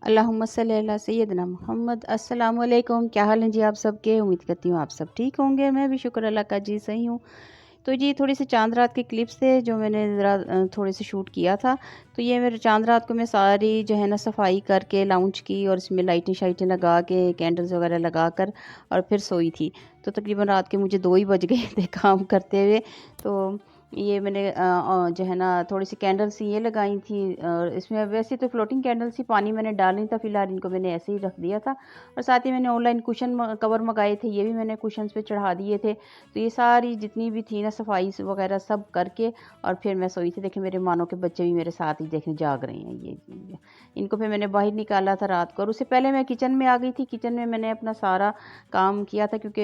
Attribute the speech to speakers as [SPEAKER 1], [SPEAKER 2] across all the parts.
[SPEAKER 1] अल्लाहुम्मा सल्ली अला सय्यदना मोहम्मद। अस्सलाम वालेकुम। क्या हाल है जी आप सबके? उम्मीद करती हूँ आप सब ठीक होंगे। मैं भी शुक्र अल्लाह का जी सही हूँ। तो जी थोड़ी सी चांद रात के क्लिप्स थे जो मैंने ज़रा थोड़े से शूट किया था। तो ये मेरे चांद रात को मैं सारी जो है ना सफाई करके लाउंज की और इसमें लाइटें शाइटें लगा के कैंडल्स वगैरह लगा कर और फिर सोई थी। तो तकरीबन रात के मुझे 2 ही बज गए थे काम करते हुए। तो ये मैंने जो है ना थोड़ी सी कैंडल्स ये लगाई थी और इसमें वैसे तो फ्लोटिंग कैंडल्स ही, पानी मैंने डाल नहीं था फ़िलहाल, इनको मैंने ऐसे ही रख दिया था। और साथ ही मैंने ऑनलाइन कुशन कवर मंगाए थे, ये भी मैंने कुशन्स पे चढ़ा दिए थे। तो ये सारी जितनी भी थी ना सफाई वगैरह सब करके और फिर मैं सोई थी। देखें मेरे मानो के बच्चे भी मेरे साथ ही देखें जाग रहे हैं ये इनको फिर मैंने बाहर निकाला था रात को। और उससे पहले मैं किचन में आ गई थी। किचन में मैंने अपना सारा काम किया था क्योंकि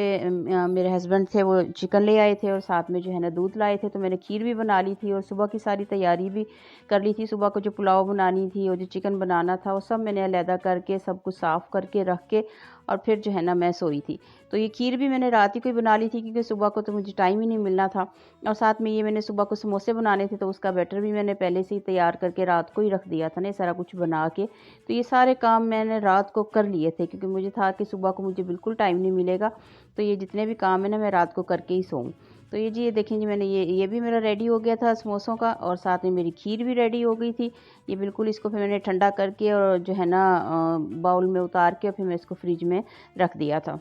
[SPEAKER 1] मेरे हस्बैंड थे वो चिकन ले आए थे और साथ में जो है ना दूध लाए थे। तो मैंने खीर भी बना ली थी और सुबह की सारी तैयारी भी कर ली थी। सुबह को जो पुलाव बनानी थी और जो चिकन बनाना था वो सब मैंने अलहदा करके सब कुछ साफ़ करके रख के और फिर जो है ना मैं सोई थी। तो ये खीर भी मैंने रात ही को ही बना ली थी क्योंकि सुबह को तो मुझे टाइम ही नहीं मिलना था। और साथ में ये मैंने सुबह को समोसे बनाने थे तो उसका बैटर भी मैंने पहले से ही तैयार करके रात को ही रख दिया था ना, ये सारा कुछ बना के। तो ये सारे काम मैंने रात को कर लिए थे क्योंकि मुझे था कि सुबह को मुझे बिल्कुल टाइम नहीं मिलेगा। तो ये जितने भी काम है ना मैं रात को करके ही सोऊं। तो ये देखें जी मैंने ये भी मेरा रेडी हो गया था समोसों का और साथ में मेरी खीर भी रेडी हो गई थी। ये बिल्कुल इसको फिर मैंने ठंडा करके और जो है ना बाउल में उतार के और फिर मैं इसको फ्रिज में रख दिया था।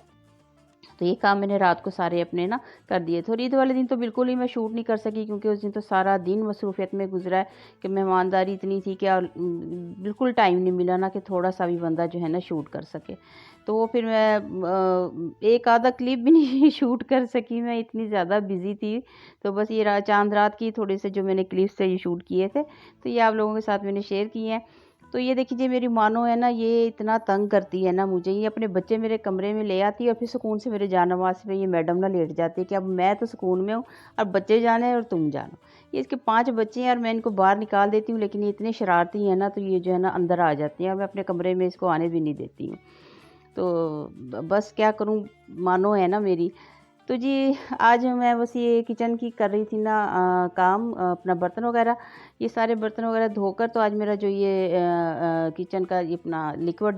[SPEAKER 1] तो ये काम मैंने रात को सारे अपने ना कर दिए थे। और ईद वाले दिन तो बिल्कुल ही मैं शूट नहीं कर सकी क्योंकि उस दिन तो सारा दिन मसरूफियत में गुजरा है कि मेहमानदारी इतनी थी कि बिल्कुल टाइम नहीं मिला ना कि थोड़ा सा भी बंदा जो है ना शूट कर सके। तो वो फिर मैं एक आधा क्लिप भी नहीं शूट कर सकी, मैं इतनी ज़्यादा बिजी थी। तो बस ये चांद रात की थोड़े से जो मैंने क्लिप्स थे ये शूट किए थे तो ये आप लोगों के साथ मैंने शेयर किए हैं। तो ये देखिए मेरी मानो है ना ये इतना तंग करती है ना मुझे, ये अपने बच्चे मेरे कमरे में ले आती है और फिर सुकून से मेरे जानमाज पे ये मैडम ना लेट जाती है कि अब मैं तो सुकून में हूँ और बच्चे जाने और तुम जानो। ये इसके 5 बच्चे हैं और मैं इनको बाहर निकाल देती हूँ लेकिन ये इतने शरारती हैं ना तो ये जो है ना अंदर आ जाती हैं और मैं अपने कमरे में इसको आने भी नहीं देती हूँ। तो बस क्या करूँ, मानो है ना मेरी। तो जी आज मैं बस ये किचन की कर रही थी ना काम, अपना बर्तन वगैरह, ये सारे बर्तन वगैरह धोकर तो आज मेरा जो ये किचन का ये अपना लिक्विड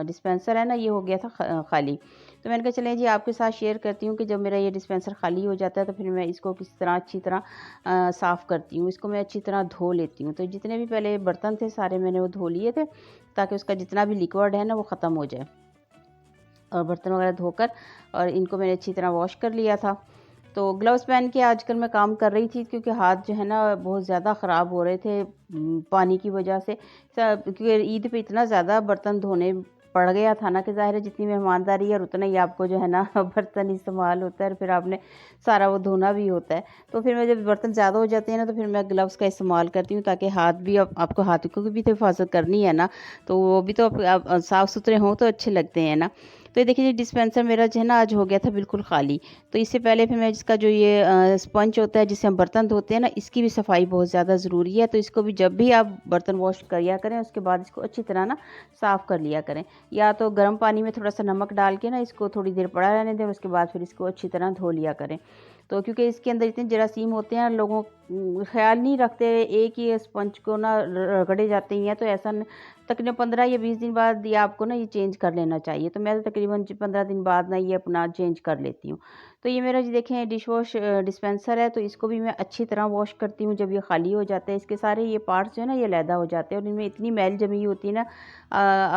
[SPEAKER 1] डिस्पेंसर है ना ये हो गया था खाली। तो मैंने कहा चलें जी आपके साथ शेयर करती हूँ कि जब मेरा ये डिस्पेंसर खाली हो जाता है तो फिर मैं इसको किस तरह अच्छी तरह साफ़ करती हूँ। इसको मैं अच्छी तरह धो लेती हूँ। तो जितने भी पहले बर्तन थे सारे मैंने वो धो लिए थे ताकि उसका जितना भी लिक्विड है ना वो ख़त्म हो जाए। और बर्तन वगैरह धोकर और इनको मैंने अच्छी तरह वॉश कर लिया था। तो ग्लव्स पहन के आजकल मैं काम कर रही थी क्योंकि हाथ जो है ना बहुत ज़्यादा ख़राब हो रहे थे पानी की वजह से। क्योंकि ईद पे इतना ज़्यादा बर्तन धोने पड़ गया था ना कि ज़ाहिर है जितनी मेहमानदारी है और उतना ही आपको जो है ना बर्तन इस्तेमाल होता है और फिर आपने सारा वो धोना भी होता है। तो फिर मैं जब बर्तन ज़्यादा हो जाते हैं ना तो फिर मैं ग्लव्स का इस्तेमाल करती हूँ ताकि हाथ भी, आपको हाथों की भी तो हिफाजत करनी है ना, तो वो भी तो साफ़ सुथरे हों तो अच्छे लगते हैं ना। तो ये देखिए डिस्पेंसर मेरा जो है ना आज हो गया था बिल्कुल खाली। तो इससे पहले फिर मैं इसका जो ये स्पंज होता है जिससे हम बर्तन धोते हैं ना, इसकी भी सफाई बहुत ज़्यादा ज़रूरी है। तो इसको भी जब भी आप बर्तन वॉश किया करें उसके बाद इसको अच्छी तरह ना साफ़ कर लिया करें। या तो गर्म पानी में थोड़ा सा नमक डाल के ना इसको थोड़ी देर पड़ा रहने दें, उसके बाद फिर इसको अच्छी तरह धो लिया करें। तो क्योंकि इसके अंदर इतने जरासीम होते हैं, लोगों ख्याल नहीं रखते, एक ही स्पंज को ना रगड़े जाते ही हैं। तो ऐसा तकरीबन 15 या 20 दिन बाद ये आपको ना ये चेंज कर लेना चाहिए। तो मैं तो तकरीबन 15 दिन बाद ना ये अपना चेंज कर लेती हूँ। तो ये मेरा जी देखें डिश वॉश डिस्पेंसर है, तो इसको भी मैं अच्छी तरह वॉश करती हूँ। जब ये खाली हो जाता है इसके सारे ये पार्ट्स जो है ना ये अलहदा हो जाते हैं और इनमें इतनी मैल जमी होती है ना,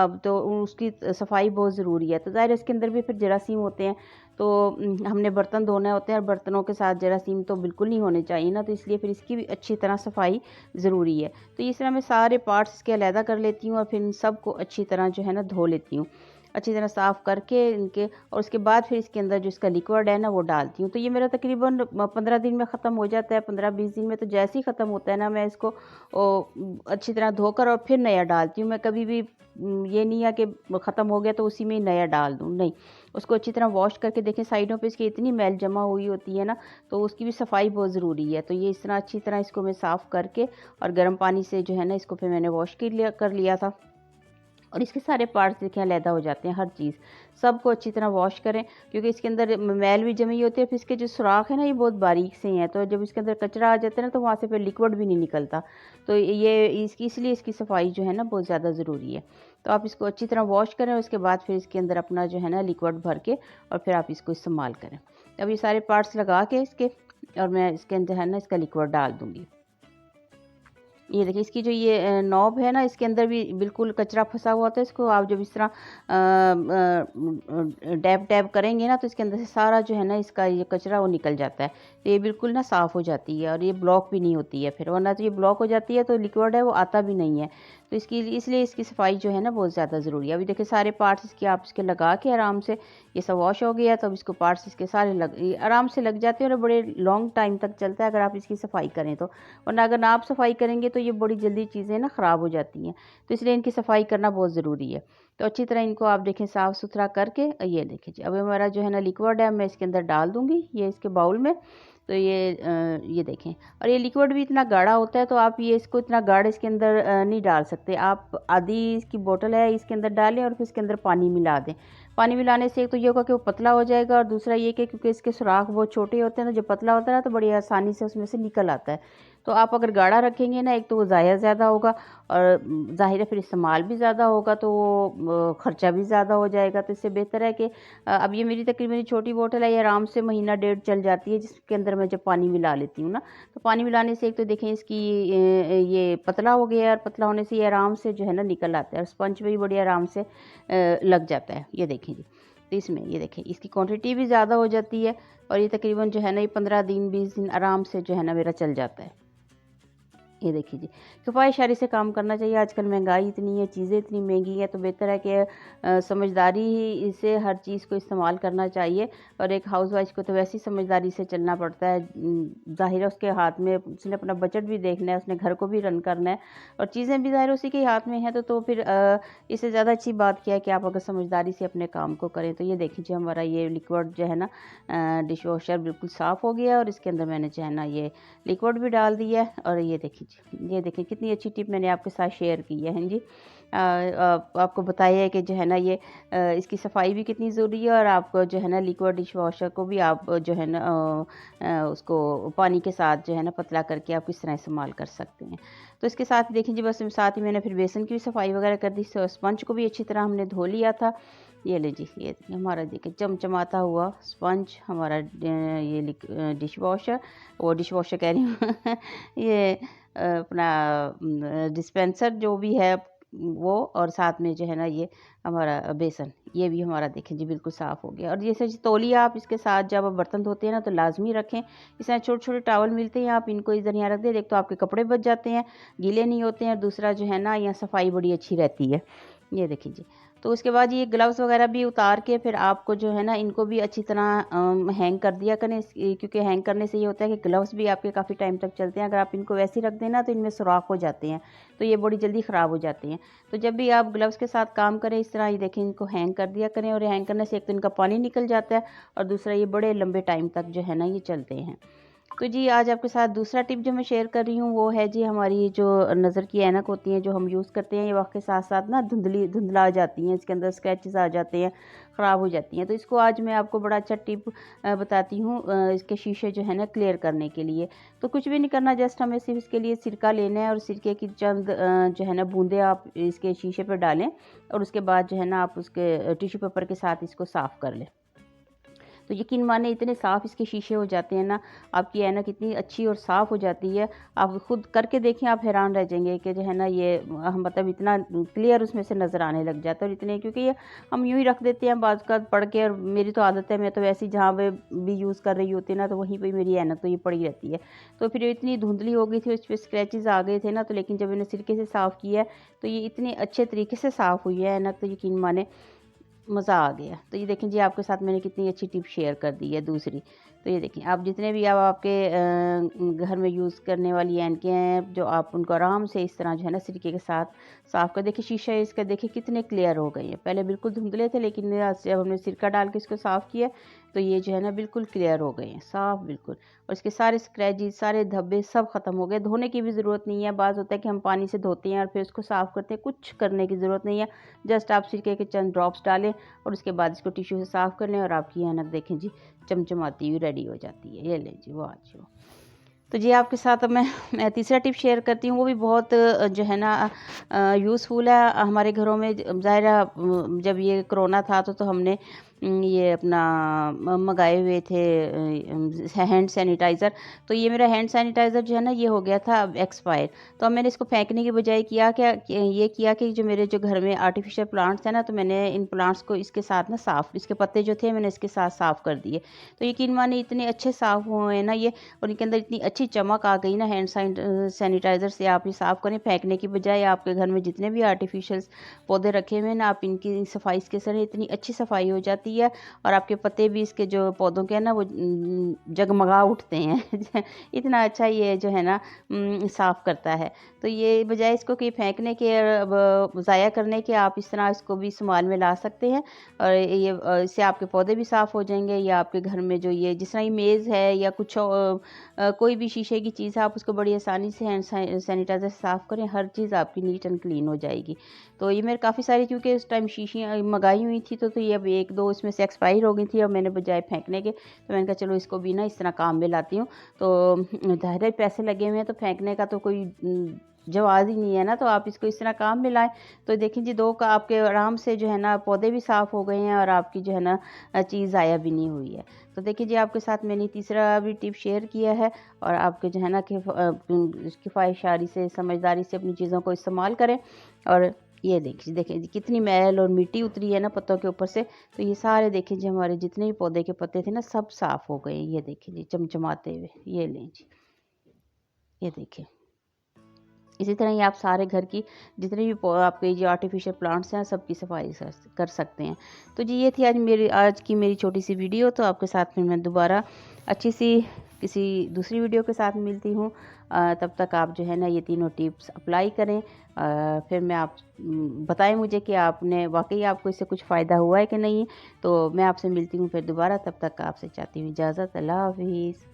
[SPEAKER 1] अब तो उसकी सफाई बहुत ज़रूरी है। तो ज़ाहिर है इसके अंदर भी फिर जरासीम होते हैं। तो हमने बर्तन धोने होते हैं और बर्तनों के साथ जरासीम तो बिल्कुल नहीं होने चाहिए ना, तो इसलिए फिर इसकी भी अच्छी तरह सफाई ज़रूरी है। तो इस तरह मैं सारे पार्ट्स इसके अलहदा कर लेती हूँ और फिर इन सबको अच्छी तरह जो है ना धो लेती हूँ, अच्छी तरह साफ़ करके इनके। और उसके बाद फिर इसके अंदर जो इसका लिक्विड है ना वो डालती हूँ। तो ये मेरा तकरीबन 15 दिन में ख़त्म हो जाता है, 15-20 दिन में। तो जैसे ही ख़त्म होता है ना मैं इसको अच्छी तरह धोकर और फिर नया डालती हूँ। मैं कभी भी ये नहीं है कि ख़त्म हो गया तो उसी में ही नया डाल दूँ, नहीं। उसको अच्छी तरह वॉश करके देखें साइडों पे इसकी इतनी मैल जमा हुई होती है ना, तो उसकी भी सफाई बहुत ज़रूरी है। तो ये इस तरह अच्छी तरह इसको मैं साफ़ करके और गर्म पानी से जो है ना इसको फिर मैंने वॉश कर लिया था। और इसके सारे पार्ट्स देखिए अलहदा हो जाते हैं, हर चीज़। सबको अच्छी तरह वॉश करें, क्योंकि इसके अंदर मैल भी जमी होती है, फिर इसके जो सुराख है ना ये बहुत बारीक से हैं, तो जब इसके अंदर कचरा आ जाता है ना तो वहाँ से फिर लिक्विड भी नहीं निकलता। तो ये इसकी इसलिए इसकी सफाई जो है ना बहुत ज़्यादा ज़रूरी है। तो आप इसको अच्छी तरह वॉश करें, उसके बाद फिर इसके अंदर अपना जो है ना लिक्विड भर के और फिर आप इसको इस्तेमाल करें। अब ये सारे पार्ट्स लगा के इसके, और मैं इसके अंदर है ना इसका लिक्विड डाल दूँगी। ये देखिए इसकी जो ये नॉब है ना, इसके अंदर भी बिल्कुल कचरा फंसा हुआ होता है। इसको आप जब इस तरह डैब डैब करेंगे ना तो इसके अंदर से सारा जो है ना इसका ये कचरा वो निकल जाता है। तो ये बिल्कुल ना साफ़ हो जाती है और ये ब्लॉक भी नहीं होती है फिर, वरना तो ये ब्लॉक हो जाती है तो लिक्विड है वो आता भी नहीं है। तो इसलिए इसकी सफाई जो है ना बहुत ज़्यादा ज़रूरी है। अभी देखिए सारे पार्ट्स इसके आप इसके लगा के आराम से ये सब वॉश हो गया, तो अब इसको पार्ट्स इसके सारे आराम से लग जाते हैं और बड़े लॉन्ग टाइम तक चलता है अगर आप इसकी सफाई करें तो। वरना अगर ना आप सफाई करेंगे तो ये बड़ी जल्दी चीज़ें ना ख़राब हो जाती हैं। तो इसलिए इनकी सफाई करना बहुत ज़रूरी है। तो अच्छी तरह इनको आप देखें साफ़ सुथरा करके, ये देखिए जी अब हमारा जो है ना लिक्विड है मैं इसके अंदर डाल दूँगी ये इसके बाउल में। तो ये देखें, और ये लिक्विड भी इतना गाढ़ा होता है तो आप ये इसको इतना गाढ़ा इसके अंदर नहीं डाल सकते। आप आधी इसकी बोतल है इसके अंदर डालें और फिर इसके अंदर पानी मिला दें। पानी मिलाने से एक तो ये होगा कि वो पतला हो जाएगा, और दूसरा ये कि क्योंकि इसके सुराख बहुत छोटे होते हैं ना, जब पतला होता है ना तो बड़ी आसानी से उसमें से निकल आता है। तो आप अगर गाढ़ा रखेंगे ना, एक तो वो ज़ाया ज़्यादा होगा और ज़ाहिर है फिर इस्तेमाल भी ज़्यादा होगा, तो वो ख़र्चा भी ज़्यादा हो जाएगा। तो इससे बेहतर है कि अब ये मेरी तकरीबन छोटी बोतल है, ये आराम से महीना डेढ़ चल जाती है, जिसके अंदर मैं जब पानी मिला लेती हूँ ना। तो पानी मिलाने से एक तो देखें इसकी ये पतला हो गया है, और पतला होने से ये आराम से जो है ना निकल आता है, और स्पंज भी बड़ी आराम से लग जाता है। ये देखें जी, तो इसमें ये देखें इसकी क्वांटिटी भी ज़्यादा हो जाती है, और ये तकरीबन जो है ना ये 15 दिन 20 दिन आराम से जो है ना मेरा चल जाता है। ये देखिए जी, किफ़ायत-शारी से काम करना चाहिए। आजकल महंगाई इतनी है, चीज़ें इतनी महंगी हैं, तो बेहतर है कि समझदारी ही से हर चीज़ को इस्तेमाल करना चाहिए। और एक हाउसवाइफ़ को तो वैसे ही समझदारी से चलना पड़ता है। ज़ाहिर है उसके हाथ में, उसने अपना बजट भी देखना है, उसने घर को भी रन करना है, और चीज़ें भी ज़ाहिर उसी के हाथ में हैं। तो फिर इससे ज़्यादा अच्छी बात क्या है कि आप अगर समझदारी से अपने काम को करें। तो ये देख लीजिए हमारा ये लिक्विड जो है ना डिश वॉशर बिल्कुल साफ़ हो गया, और इसके अंदर मैंने जो है ना ये लिक्विड भी डाल दिया है। और ये देखिए जी, ये देखिए कितनी अच्छी टिप मैंने आपके साथ शेयर की है। हाँ जी, आपको बताया है कि जो है ना ये इसकी सफाई भी कितनी ज़रूरी है, और आपको जो है ना लिक्विड डिश वॉशर को भी आप जो है ना उसको पानी के साथ जो है ना पतला करके आप किस तरह इस्तेमाल कर सकते हैं। तो इसके साथ देखिए जी, बस साथ ही मैंने फिर बेसन की भी सफाई वगैरह कर दी, स्पंज को भी अच्छी तरह हमने धो लिया था। ये लीजिए, ये हमारा देखिए चमचमाता हुआ स्पंज हमारा ये डिश वॉशर, वो डिश वॉशर कह रही हूँ ये अपना डिस्पेंसर जो भी है वो, और साथ में जो है ना ये हमारा बेसन, ये भी हमारा देखें जी बिल्कुल साफ़ हो गया। और जैसे तौलिया आप इसके साथ जब आप बर्तन धोते हैं ना तो लाजमी रखें। इस तरह छोटे छोटे टॉवल मिलते हैं, आप इनको इधर यहाँ रख दें, एक तो आपके कपड़े बच जाते हैं, गीले नहीं होते हैं, दूसरा जो है ना यहाँ सफाई बड़ी अच्छी रहती है। ये देखिए जी, तो उसके बाद ये ग्लव्स वगैरह भी उतार के फिर आपको जो है ना इनको भी अच्छी तरह हैंग कर दिया करें, क्योंकि हैंग करने से ये होता है कि ग्लव्स भी आपके काफ़ी टाइम तक चलते हैं। अगर आप इनको वैसे ही रख दें ना तो इनमें सुराख हो जाते हैं, तो ये बड़ी जल्दी ख़राब हो जाते हैं। तो जब भी आप ग्लव्स के साथ काम करें इस तरह, ये देखें इनको हैंग कर दिया करें, और हैंग करने से एक तो इनका पानी निकल जाता है, और दूसरा ये बड़े लंबे टाइम तक जो है ना ये चलते हैं। तो जी आज आपके साथ दूसरा टिप जो मैं शेयर कर रही हूँ वो है जी, हमारी जो नज़र की ऐनक होती हैं जो हम यूज़ करते हैं, ये वक्त के साथ साथ ना धुंधला जाती हैं, इसके अंदर स्क्रैचेस आ जाते हैं, ख़राब हो जाती हैं। तो इसको आज मैं आपको बड़ा अच्छा टिप बताती हूँ इसके शीशे जो है ना क्लियर करने के लिए। तो कुछ भी नहीं करना, जस्ट हमें सिर्फ इसके लिए सिरका लेना है, और सिरके की चंद जो है ना बूंदे आप इसके शीशे पर डालें, और उसके बाद जो है ना आप उसके टिश्यू पेपर के साथ इसको साफ़ कर लें। तो यकीन माने इतने साफ़ इसके शीशे हो जाते हैं ना, आपकी ऐनक इतनी अच्छी और साफ़ हो जाती है। आप खुद करके देखें, आप हैरान रह जाएंगे कि जो है ना ये मतलब इतना क्लियर उसमें से नज़र आने लग जाता है। और इतने क्योंकि ये हम यूँ ही रख देते हैं बाज़ का पढ़ के, और मेरी तो आदत है, मैं तो वैसे ही जहाँ पे भी यूज़ कर रही होती है ना तो वहीं पर मेरी ऐनक तो ये पड़ी रहती है। तो फिर इतनी धुंधली हो गई थी, उस पर स्क्रैचेज़ आ गए थे ना, तो लेकिन जब इन्हें सिरके से साफ़ किया है तो ये इतने अच्छे तरीके से साफ़ हुई है ऐनक, तो यकीन माने मज़ा आ गया। तो ये देखें जी, आपके साथ मैंने कितनी अच्छी टिप शेयर कर दी है दूसरी। तो ये देखें, आप जितने भी आप आपके घर में यूज़ करने वाली ऐनकें हैं, जो आप उनको आराम से इस तरह जो है ना सिरके के साथ साफ़ कर देखिए। शीशा इसका देखिए कितने क्लियर हो गए हैं, पहले बिल्कुल धुंधले थे, लेकिन जब हमने सिरका डाल के इसको साफ़ किया तो ये जो है ना बिल्कुल क्लियर हो गए हैं, साफ़ बिल्कुल। और इसके सारे स्क्रैचेस, सारे धब्बे सब ख़त्म हो गए। धोने की भी ज़रूरत नहीं है। बाज़ होता है कि हम पानी से धोते हैं और फिर उसको साफ़ करते हैं, कुछ करने की ज़रूरत नहीं है। जस्ट आप सिरके के चंद ड्रॉप्स डालें और उसके बाद इसको टिश्यू से साफ़ कर लें और आपकी ऐनक देखें जी चमचमाती हुई रेडी हो जाती है। ये लें जी, वाह जी वाह। तो जी आपके साथ अब मैं तीसरा टिप शेयर करती हूँ, वो भी बहुत जो है ना यूज़फुल है हमारे घरों में। ज़ाहिर है जब ये कोरोना था तो हमने ये अपना मंगाए हुए थे हैंड सैनिटाइज़र। तो ये मेरा हैंड सैनिटाइज़र जो है ना ये हो गया था अब एक्सपायर। तो अब मैंने इसको फेंकने की बजाय ये किया कि जो मेरे जो घर में आर्टिफिशियल प्लांट्स हैं ना, तो मैंने इन प्लांट्स को इसके साथ ना इसके पत्ते जो थे मैंने इसके साथ साफ़ कर दिए। तो यकीन मानिए इतने अच्छे साफ़ हुए हैं ना ये, और इनके अंदर इतनी अच्छी चमक आ गई ना हैंड सैनिटाइज़र से। आप ये साफ़ करें फेंकने की बजाय। आपके घर में जितने भी आर्टिफिशियल पौधे रखे हुए हैं ना, आप इनकी सफाई इसके से इतनी अच्छी सफाई हो जाती है और आपके पत्ते भी इसके जो पौधों के हैं ना वो जगमगा उठते हैं। इतना अच्छा ये जो है ना साफ़ करता है। तो ये बजाय इसको कि फेंकने के ज़ाया करने के, आप इस तरह इसको भी इस्तेमाल में ला सकते हैं और ये इससे आपके पौधे भी साफ़ हो जाएंगे। या आपके घर में जो ये जिस तरह ये मेज़ है या कुछ कोई भी शीशे की चीज़ है, आप उसको बड़ी आसानी से हैंड सैनिटाइज़र से साफ़ करें, हर चीज़ आपकी नीट एंड क्लीन हो जाएगी। तो ये मेरे काफ़ी सारी, क्योंकि उस टाइम शीशियाँ मंगाई हुई थी तो ये अब 1-2 इसमें से एक्सपायर हो गई थी और मैंने बजाय फेंकने के तो मैंने कहा चलो इसको भी ना इस तरह काम में लाती हूँ। तो ज़ाहिर है पैसे लगे हुए हैं तो फेंकने का तो कोई जवाज़ ही नहीं है ना, तो आप इसको इस तरह काम में लाएँ। तो देखिए जी 2 का आपके आराम से जो है ना पौधे भी साफ़ हो गए हैं और आपकी जो है ना चीज़ ज़ाया भी नहीं हुई है। तो देखिए जी आपके साथ मैंने तीसरा भी टिप शेयर किया है और आपके जो है ना किफ़ायत से, समझदारी से अपनी चीज़ों को इस्तेमाल करें। और ये देखिए जी कितनी मैल और मिट्टी उतरी है ना पत्तों के ऊपर से। तो ये सारे देखिए जी हमारे जितने भी पौधे के पत्ते थे ना सब साफ़ हो गए। ये देखिए जी चमचमाते हुए। ये लें जी, ये देखिए। इसी तरह ही आप सारे घर की जितने भी आपके जो आर्टिफिशियल प्लांट्स हैं सबकी सफाई कर सकते हैं। तो जी ये थी आज की मेरी छोटी सी वीडियो। तो आपके साथ फिर मैं दोबारा अच्छी सी किसी दूसरी वीडियो के साथ मिलती हूँ। तब तक आप जो है ना ये तीनों टिप्स अप्लाई करें। फिर मैं आप बताएं मुझे कि आपने वाकई आपको इससे कुछ फ़ायदा हुआ है कि नहीं। तो मैं आपसे मिलती हूँ फिर दोबारा। तब तक आपसे चाहती हूँ इजाज़त। अल्लाह हाफिज़।